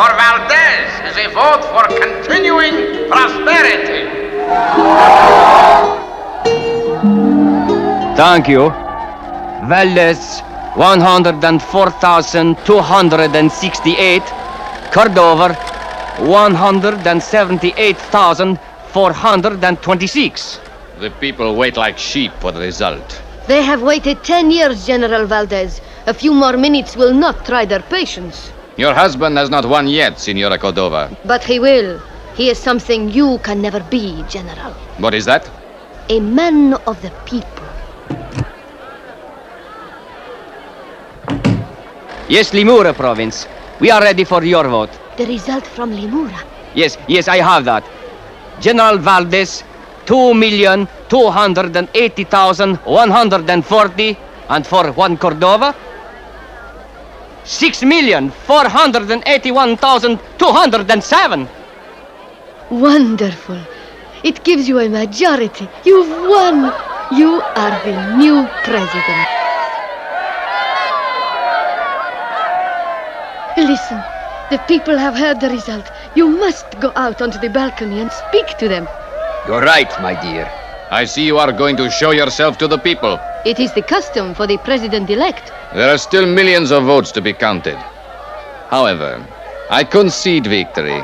for Valdez is a vote for continuing prosperity. Thank you. Valdez, 104,268. Cordova, 178,426. The people wait like sheep for the result. They have waited 10 years, General Valdez. A few more minutes will not try their patience. Your husband has not won yet, Senora Cordova. But he will. He is something you can never be, General. What is that? A man of the people. Yes, Limura province. We are ready for your vote. The result from Limura. Yes, I have that. General Valdez, 2,280,140. And for Juan Cordova, 6,481,207. Wonderful. It gives you a majority. You've won. You are the new president. Listen, the people have heard the result. You must go out onto the balcony and speak to them. You're right, my dear. I see you are going to show yourself to the people. It is the custom for the president-elect. There are still millions of votes to be counted. However, I concede victory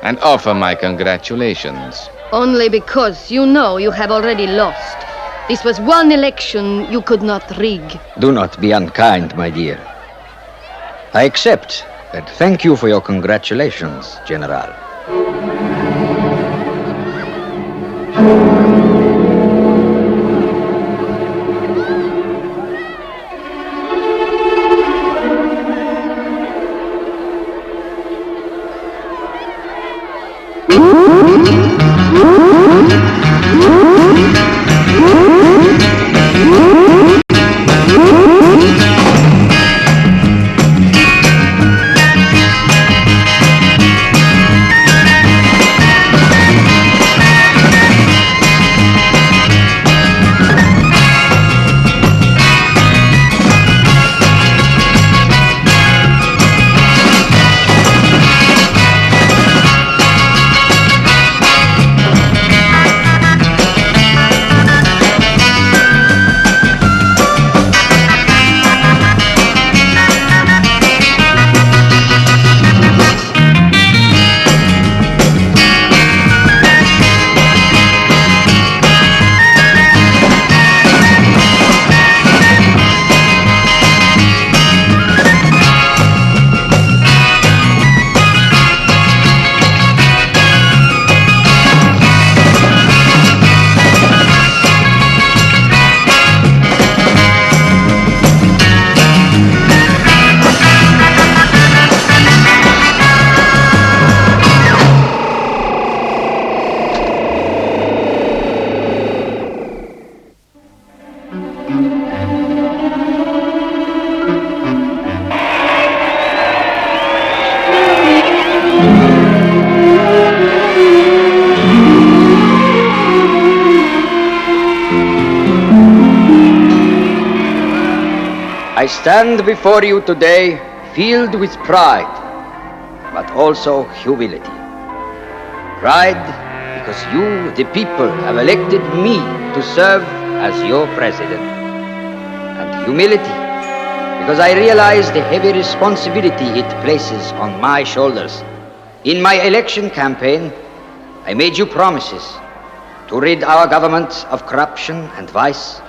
and offer my congratulations. Only because you know you have already lost. This was one election you could not rig. Do not be unkind, my dear. I accept, and thank you for your congratulations, General. I stand before you today filled with pride, but also humility. Pride because you, the people, have elected me to serve as your president. And humility because I realize the heavy responsibility it places on my shoulders. In my election campaign, I made you promises to rid our government of corruption and vice,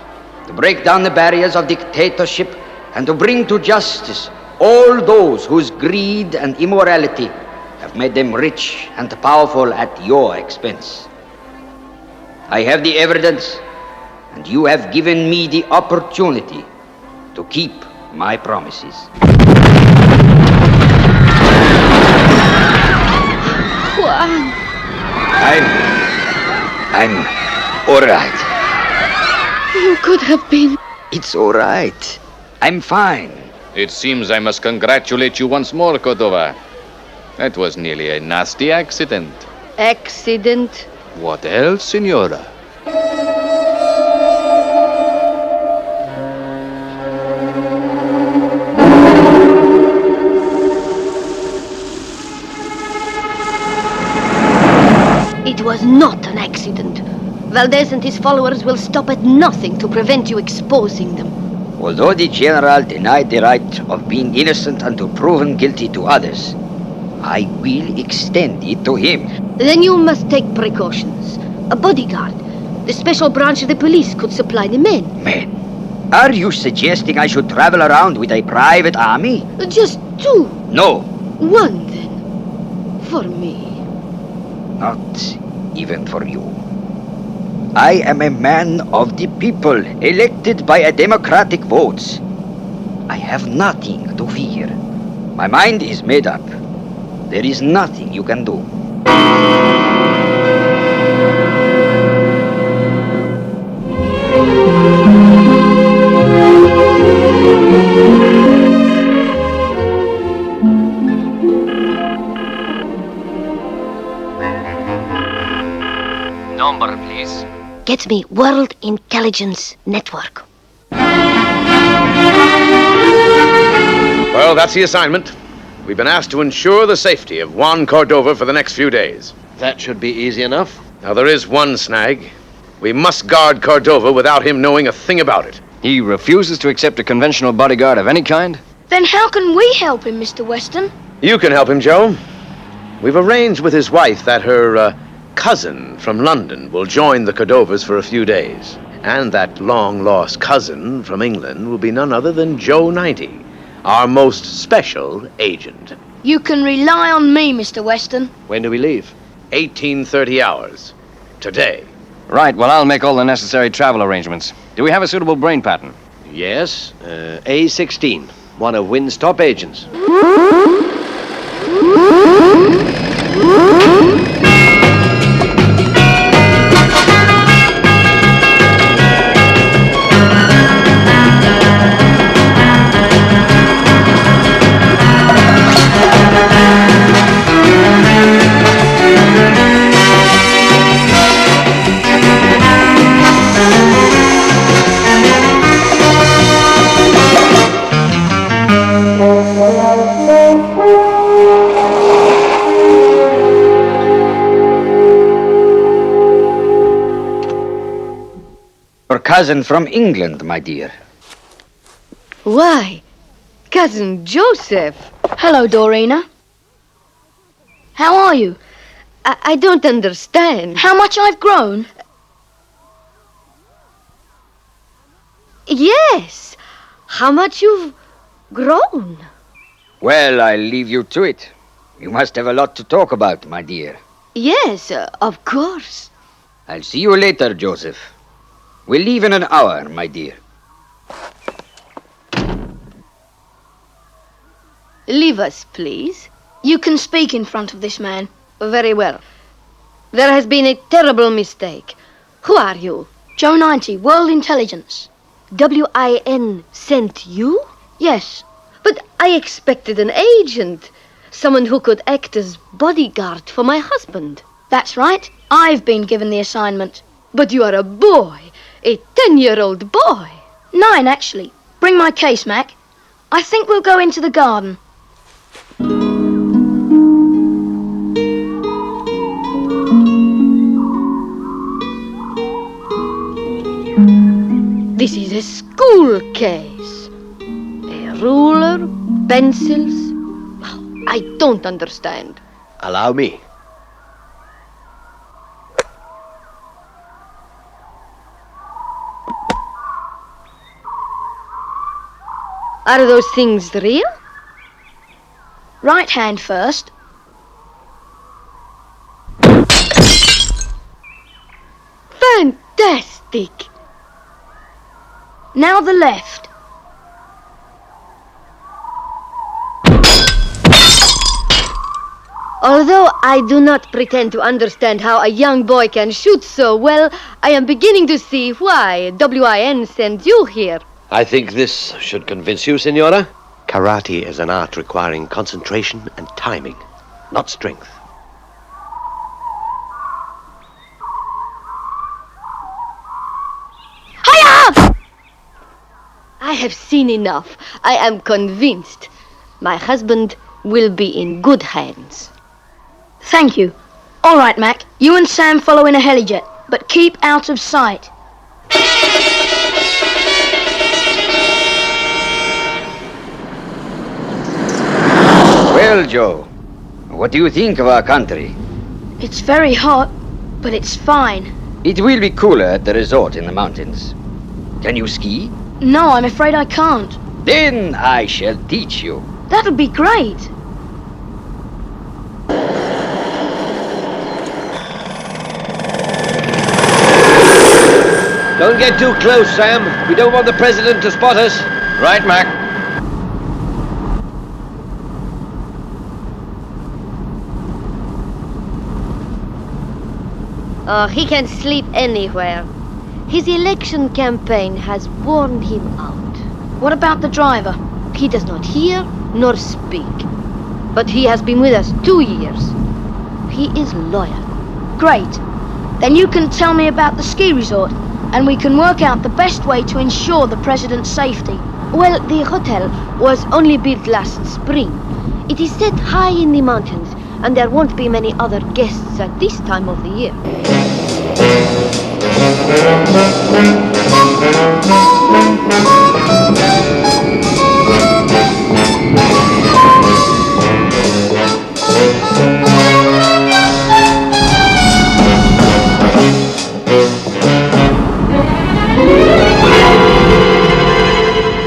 to break down the barriers of dictatorship, and to bring to justice all those whose greed and immorality have made them rich and powerful at your expense. I have the evidence, and you have given me the opportunity to keep my promises. Juan! I'm all right. You could have been... It's all right. I'm fine. It seems I must congratulate you once more, Cordova. That was nearly a nasty accident. Accident? What else, Senora? was not an accident. Valdez and his followers will stop at nothing to prevent you exposing them. Although the general denied the right of being innocent until proven guilty to others, I will extend it to him. Then you must take precautions. A bodyguard. The special branch of the police could supply the men. Men? Are you suggesting I should travel around with a private army? Just two. No. One, then. For me. Not even for you. I am a man of the people, elected by a democratic votes. I have nothing to fear. My mind is made up. There is nothing you can do. Number, please. Get me World Intelligence Network. Well, that's the assignment. We've been asked to ensure the safety of Juan Cordova for the next few days. That should be easy enough. Now, there is one snag. We must guard Cordova without him knowing a thing about it. He refuses to accept a conventional bodyguard of any kind? Then how can we help him, Mr. Weston? You can help him, Joe. We've arranged with his wife that her cousin from London will join the Cordovas for a few days. And that long-lost cousin from England will be none other than Joe 90, our most special agent. You can rely on me, Mr. Weston. When do we leave? 1830 hours. Today. Right, well, I'll make all the necessary travel arrangements. Do we have a suitable brain pattern? Yes, A16, one of Wynn's top agents. Your cousin from England, my dear. Why, Cousin Joseph. Hello, Dorina. How are you? I don't understand. How much I've grown? Yes. How much you've grown. Well, I'll leave you to it. You must have a lot to talk about, my dear. Yes, of course. I'll see you later, Joseph. We'll leave in an hour, my dear. Leave us, please. You can speak in front of this man. Very well. There has been a terrible mistake. Who are you? Joe 90, World Intelligence. WIN sent you? Yes. But I expected an agent. Someone who could act as bodyguard for my husband. That's right. I've been given the assignment. But you are a boy. A 10-year-old boy. 9, actually. Bring my case, Mac. I think we'll go into the garden. This is a school case. A ruler, pencils. I don't understand. Allow me. Are those things real? Right hand first. Fantastic! Now the left. Although I do not pretend to understand how a young boy can shoot so well, I am beginning to see why WIN sent you here. I think this should convince you, Senora. Karate is an art requiring concentration and timing, not strength. Hiya! I have seen enough. I am convinced. My husband will be in good hands. Thank you. All right, Mac. You and Sam follow in a helijet, but keep out of sight. Well, Joe, what do you think of our country? It's very hot, but it's fine. It will be cooler at the resort in the mountains. Can you ski? No, I'm afraid I can't. Then I shall teach you. That'll be great. Don't get too close, Sam. We don't want the president to spot us. Right, Mac. Oh, he can sleep anywhere. His election campaign has worn him out. What about the driver? He does not hear nor speak. But he has been with us 2 years. He is loyal. Great. Then you can tell me about the ski resort, and we can work out the best way to ensure the president's safety. Well, the hotel was only built last spring. It is set high in the mountains, and there won't be many other guests at this time of the year.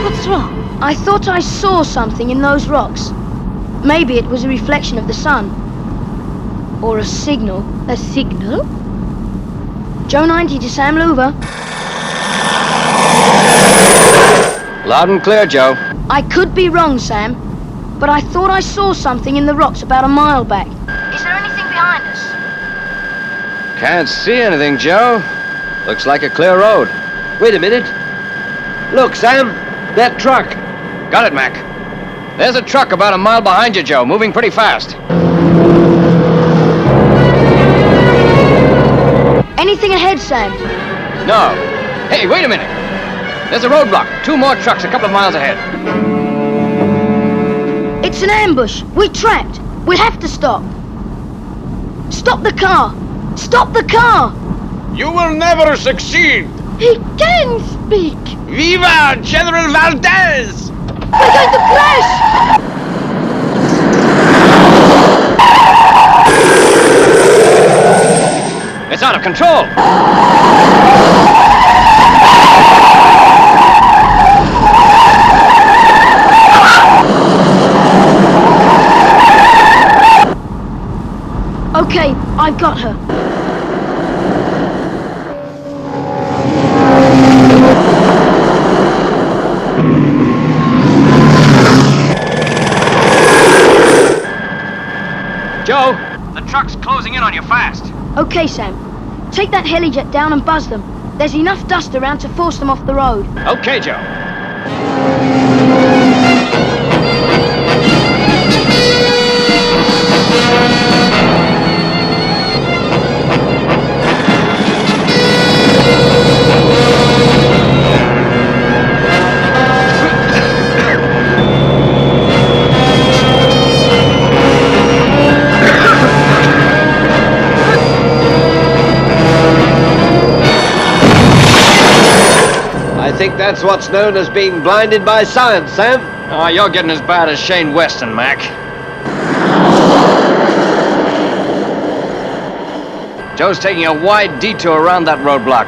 What's wrong? I thought I saw something in those rocks. Maybe it was a reflection of the sun. Or a signal. A signal? Joe 90 to Sam Louver. Loud and clear, Joe. I could be wrong, Sam, but I thought I saw something in the rocks about a mile back. Is there anything behind us? Can't see anything, Joe. Looks like a clear road. Wait a minute. Look, Sam. That truck. Got it, Mac. There's a truck about a mile behind you, Joe, moving pretty fast. Anything ahead, Sam? No. Hey, wait a minute. There's a roadblock. 2 more trucks a couple of miles ahead. It's an ambush. We're trapped. We'll have to stop. Stop the car. Stop the car. You will never succeed! He can speak! Viva General Valdez! We're going to crash! It's out of control. Okay, I've got her. Joe, the truck's closing in on you fast. Okay, Sam. Take that helijet down and buzz them. There's enough dust around to force them off the road. Okay, Joe. I think that's what's known as being blinded by science, Sam. Oh, you're getting as bad as Shane Weston, Mac. Joe's taking a wide detour around that roadblock.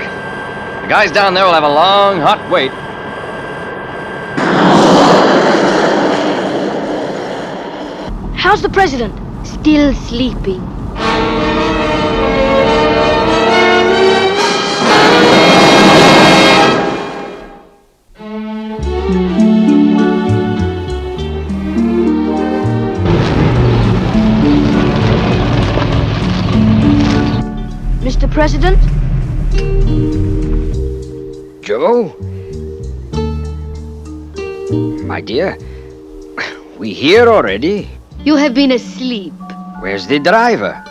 The guys down there will have a long, hot wait. How's the president? Still sleeping. Mr. President? Joe? My dear, we here already? You have been asleep. Where's the driver?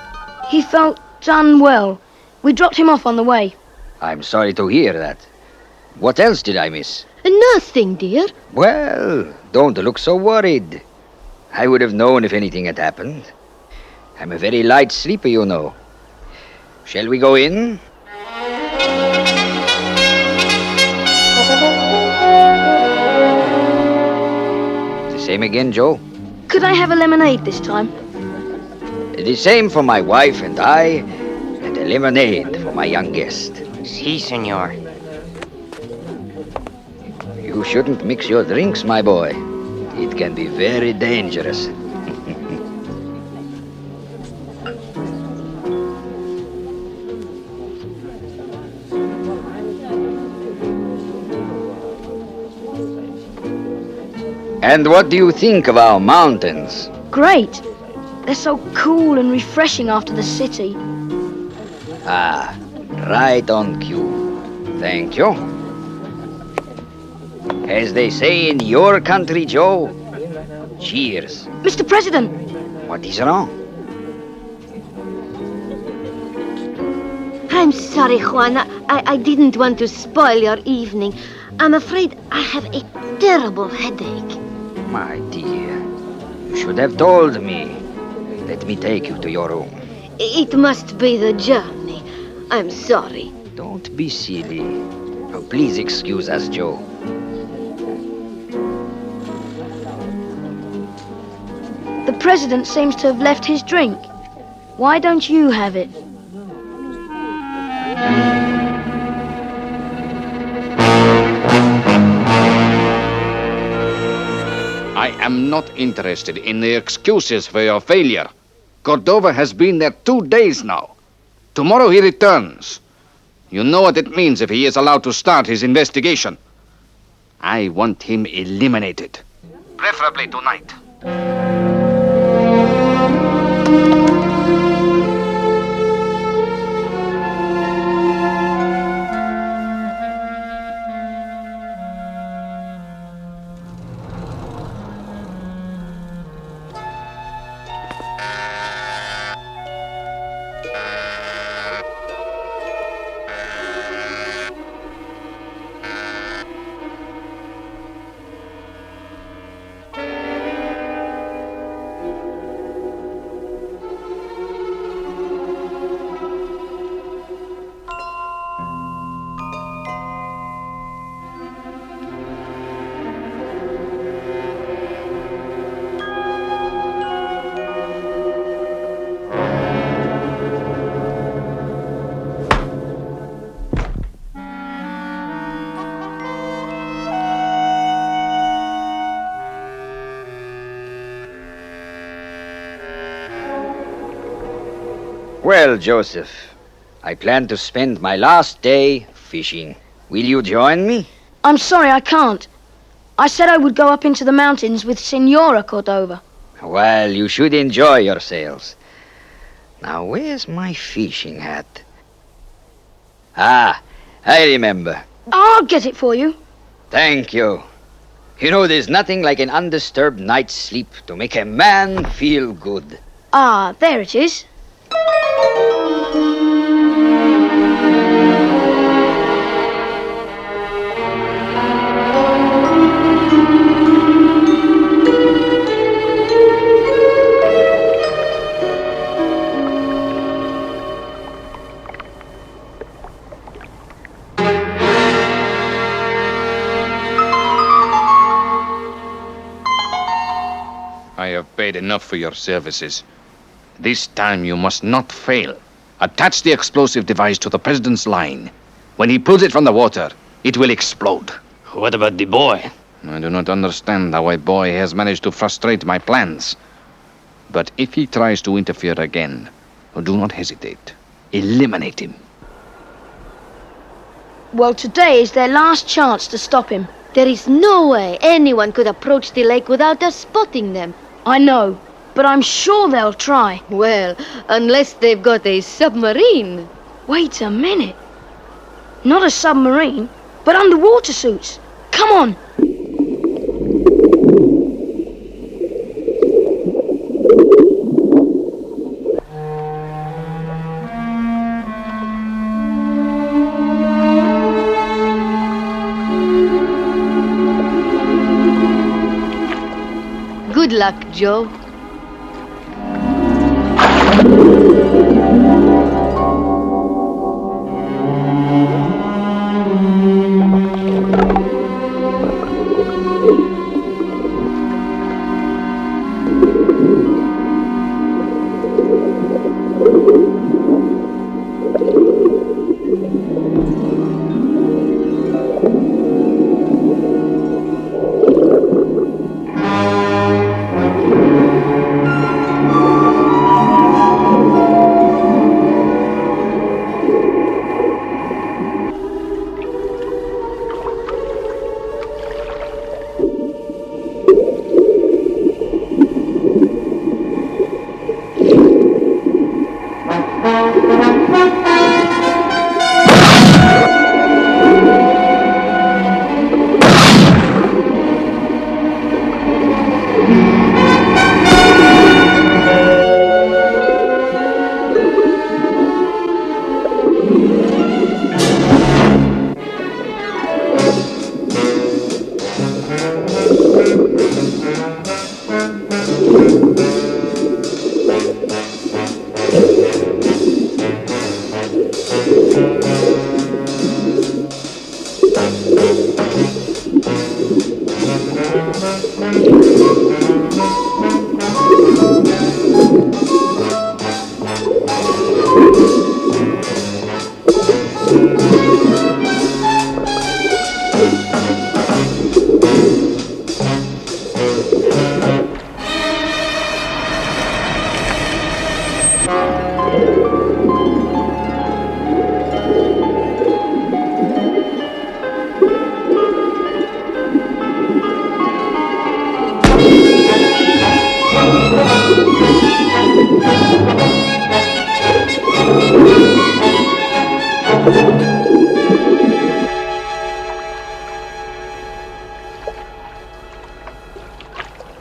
He felt unwell. We dropped him off on the way. I'm sorry to hear that. What else did I miss? Nothing, dear. Well, don't look so worried. I would have known if anything had happened. I'm a very light sleeper, you know. Shall we go in? The same again, Joe? Could I have a lemonade this time? The same for my wife and I, and a lemonade for my young guest. Si, senor. You shouldn't mix your drinks, my boy. It can be very dangerous. And what do you think of our mountains? Great. They're so cool and refreshing after the city. Ah, right on cue. Thank you. As they say in your country, Joe, cheers. Mr. President, What is wrong? I'm sorry, Juan. I didn't want to spoil your evening. I'm afraid I have a terrible headache. My dear, you should have told me. Let me take you to your room. It must be the journey. I'm sorry. Don't be silly. Oh, please excuse us, Joe. the president seems to have left his drink. Why don't you have it? I am not interested in the excuses for your failure. Cordova has been there 2 days now. Tomorrow he returns. You know what it means if he is allowed to start his investigation. I want him eliminated. Preferably tonight. Well, Joseph, I plan to spend my last day fishing. Will you join me? I'm sorry, I can't. I said I would go up into the mountains with Senora Cordova. Well, you should enjoy yourselves. Now, where's my fishing hat? Ah, I remember. I'll get it for you. Thank you. You know, there's nothing like an undisturbed night's sleep to make a man feel good. Ah, there it is. I have paid enough for your services. This time you must not fail. Attach the explosive device to the president's line. When he pulls it from the water, it will explode. What about the boy? I do not understand how a boy has managed to frustrate my plans. But if he tries to interfere again, do not hesitate. Eliminate him. Well, today is their last chance to stop him. There is no way anyone could approach the lake without us spotting them. I know, but I'm sure they'll try. Well, unless they've got a submarine. Wait a minute. Not a submarine, but underwater suits. Come on. Good luck, Joe.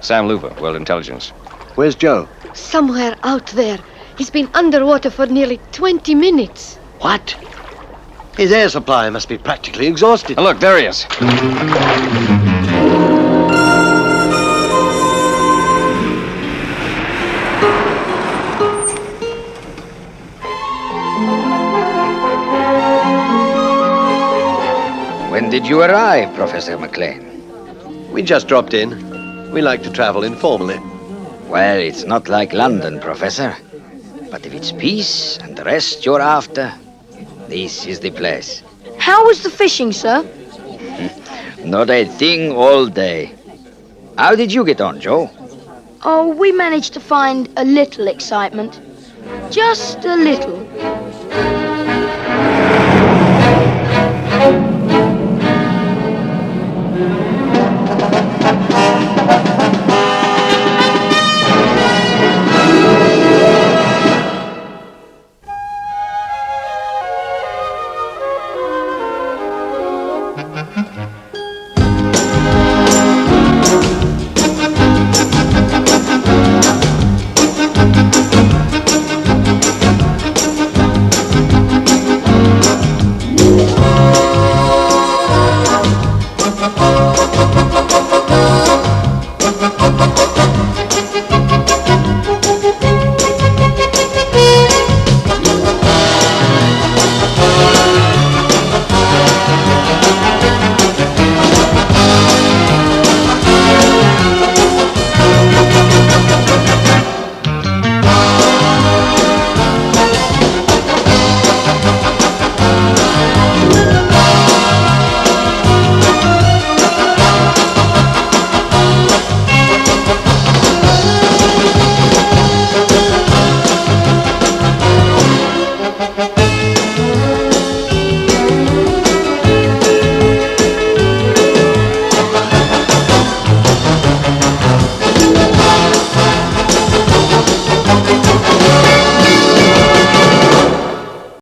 Sam Luva, World Intelligence. Where's Joe? Somewhere out there. He's been underwater for nearly 20 minutes. What? His air supply must be practically exhausted. Oh, look, there he is. When did you arrive, Professor McLean? We just dropped in. We like to travel informally. Well, it's not like London, Professor. But if it's peace and the rest you're after, this is the place. How was the fishing, sir? Not a thing all day. How did you get on, Joe? Oh, we managed to find a little excitement. Just a little.